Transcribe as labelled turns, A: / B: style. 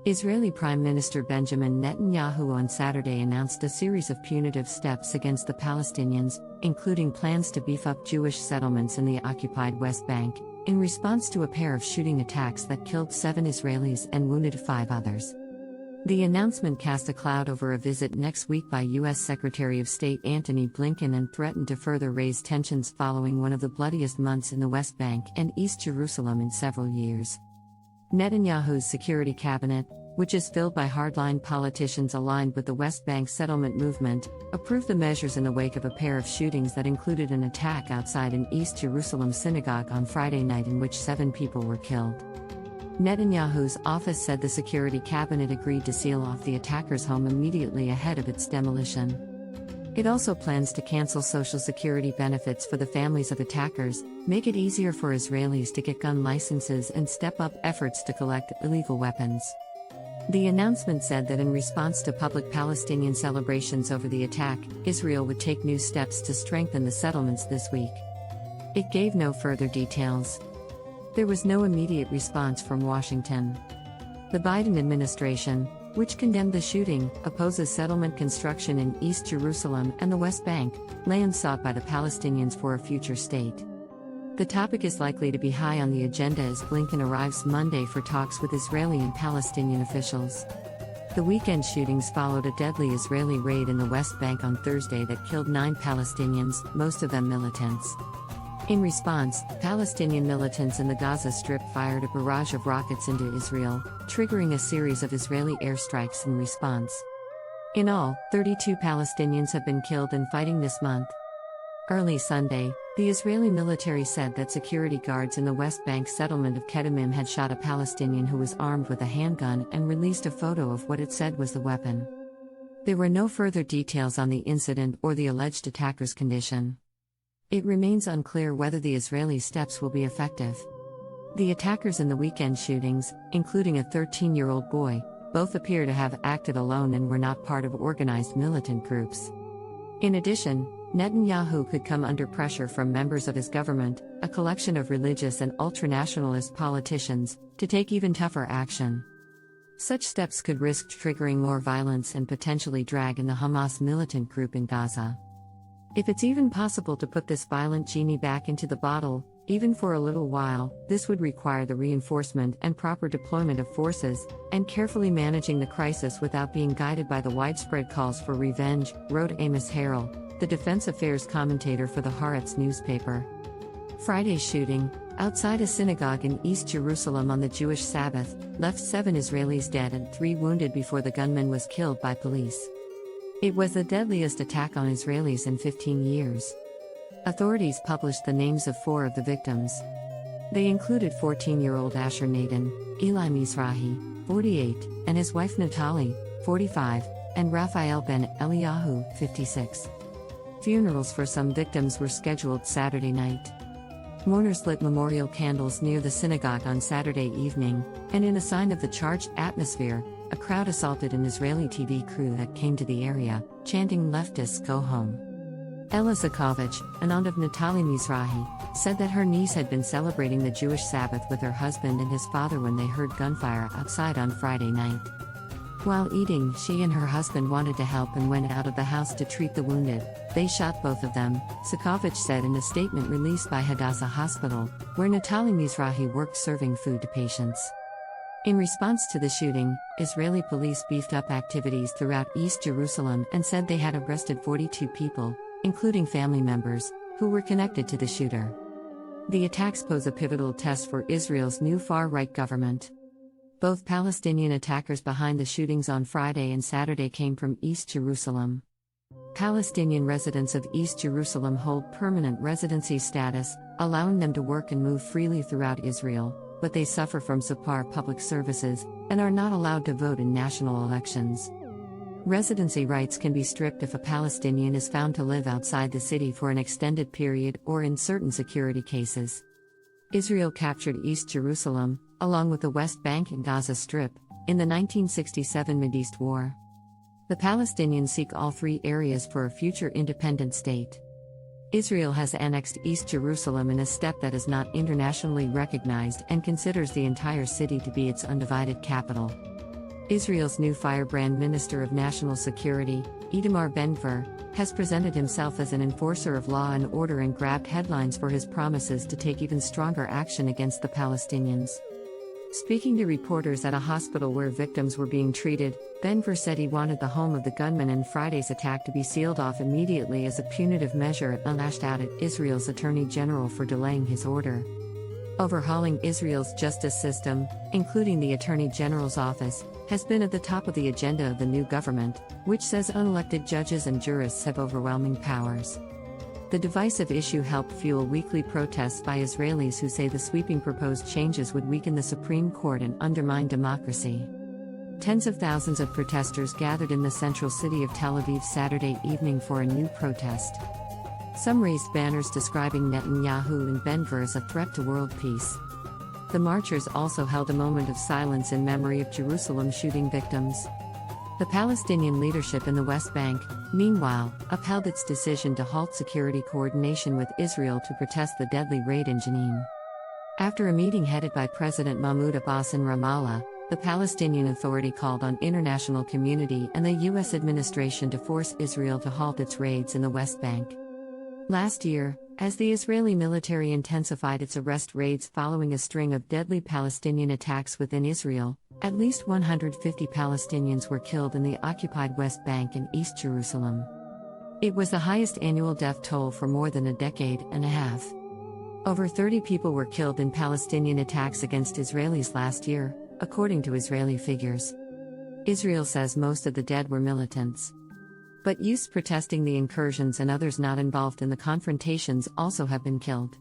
A: Israeli Prime Minister Benjamin Netanyahu on Saturday announced a series of punitive steps against the Palestinians, including plans to beef up Jewish settlements in the occupied West Bank, in response to a pair of shooting attacks that killed 7 Israelis and wounded 5 others. The announcement cast a cloud over a visit next week by U.S. Secretary of State Antony Blinken and threatened to further raise tensions following one of the bloodiest months in the West Bank and East Jerusalem in several years. Netanyahu's security cabinet, which is filled by hardline politicians aligned with the West Bank settlement movement, approved the measures in the wake of a pair of shootings that included an attack outside an East Jerusalem synagogue on Friday night in which 7 people were killed. Netanyahu's office said the security cabinet agreed to seal off the attacker's home immediately ahead of its demolition. It also plans to cancel Social Security benefits for the families of attackers, make it easier for Israelis to get gun licenses, and step up efforts to collect illegal weapons. The announcement said that in response to public Palestinian celebrations over the attack, Israel would take new steps to strengthen the settlements this week. It gave no further details. There was no immediate response from Washington. The Biden administration, which condemned the shooting, opposes settlement construction in East Jerusalem and the West Bank, land sought by the Palestinians for a future state. The topic is likely to be high on the agenda as Blinken arrives Monday for talks with Israeli and Palestinian officials. The weekend shootings followed a deadly Israeli raid in the West Bank on Thursday that killed 9 Palestinians, most of them militants. In response, Palestinian militants in the Gaza Strip fired a barrage of rockets into Israel, triggering a series of Israeli airstrikes in response. In all, 32 Palestinians have been killed in fighting this month. Early Sunday, the Israeli military said that security guards in the West Bank settlement of Kedemim had shot a Palestinian who was armed with a handgun and released a photo of what it said was the weapon. There were no further details on the incident or the alleged attacker's condition. It remains unclear whether the Israeli steps will be effective. The attackers in the weekend shootings, including a 13-year-old boy, both appear to have acted alone and were not part of organized militant groups. In addition, Netanyahu could come under pressure from members of his government, a collection of religious and ultranationalist politicians, to take even tougher action. Such steps could risk triggering more violence and potentially drag in the Hamas militant group in Gaza. If it's even possible to put this violent genie back into the bottle, even for a little while, this would require the reinforcement and proper deployment of forces, and carefully managing the crisis without being guided by the widespread calls for revenge, wrote Amos Harrell, the defense affairs commentator for the Haaretz newspaper. Friday's shooting, outside a synagogue in East Jerusalem on the Jewish Sabbath, left 7 Israelis dead and 3 wounded before the gunman was killed by police. It was the deadliest attack on Israelis in 15 years. Authorities published the names of 4 of the victims. They included 14-year-old Asher Naden, Eli Mizrahi, 48, and his wife Natalie, 45, and Raphael ben Eliyahu, 56. Funerals for some victims were scheduled Saturday night. Mourners lit memorial candles near the synagogue on Saturday evening, and in a sign of the charged atmosphere, a crowd assaulted an Israeli TV crew that came to the area, chanting "Leftists go home." Ella Zakovich, an aunt of Natalie Mizrahi, said that her niece had been celebrating the Jewish Sabbath with her husband and his father when they heard gunfire outside on Friday night. While eating, she and her husband wanted to help and went out of the house to treat the wounded. They shot both of them, Zakovich said in a statement released by Hadassah Hospital, where Natalie Mizrahi worked serving food to patients. In response to the shooting, Israeli police beefed up activities throughout East Jerusalem and said they had arrested 42 people, including family members, who were connected to the shooter. The attacks pose a pivotal test for Israel's new far-right government. Both Palestinian attackers behind the shootings on Friday and Saturday came from East Jerusalem. Palestinian residents of East Jerusalem hold permanent residency status, allowing them to work and move freely throughout Israel, but they suffer from subpar public services and are not allowed to vote in national elections. Residency rights can be stripped if a Palestinian is found to live outside the city for an extended period or in certain security cases. Israel captured East Jerusalem, along with the West Bank and Gaza Strip, in the 1967 Mideast War. The Palestinians seek all 3 areas for a future independent state. Israel has annexed East Jerusalem in a step that is not internationally recognized and considers the entire city to be its undivided capital. Israel's new firebrand Minister of National Security, Itamar Ben-Gvir, has presented himself as an enforcer of law and order and grabbed headlines for his promises to take even stronger action against the Palestinians. Speaking to reporters at a hospital where victims were being treated, Ben-Gvir said he wanted the home of the gunman in Friday's attack to be sealed off immediately as a punitive measure and lashed out at Israel's Attorney General for delaying his order. Overhauling Israel's justice system, including the Attorney General's office, has been at the top of the agenda of the new government, which says unelected judges and jurists have overwhelming powers. The divisive issue helped fuel weekly protests by Israelis who say the sweeping proposed changes would weaken the Supreme Court and undermine democracy. Tens of thousands of protesters gathered in the central city of Tel Aviv Saturday evening for a new protest. Some raised banners describing Netanyahu and Ben-Gvir as a threat to world peace. The marchers also held a moment of silence in memory of Jerusalem shooting victims. The Palestinian leadership in the West Bank, meanwhile, upheld its decision to halt security coordination with Israel to protest the deadly raid in Jenin. After a meeting headed by President Mahmoud Abbas in Ramallah, the Palestinian Authority called on international community and the U.S. administration to force Israel to halt its raids in the West Bank. Last year, as the Israeli military intensified its arrest raids following a string of deadly Palestinian attacks within Israel, at least 150 Palestinians were killed in the occupied West Bank and East Jerusalem. It was the highest annual death toll for more than a decade and a half. Over 30 people were killed in Palestinian attacks against Israelis last year, according to Israeli figures. Israel says most of the dead were militants. But youths protesting the incursions and others not involved in the confrontations also have been killed.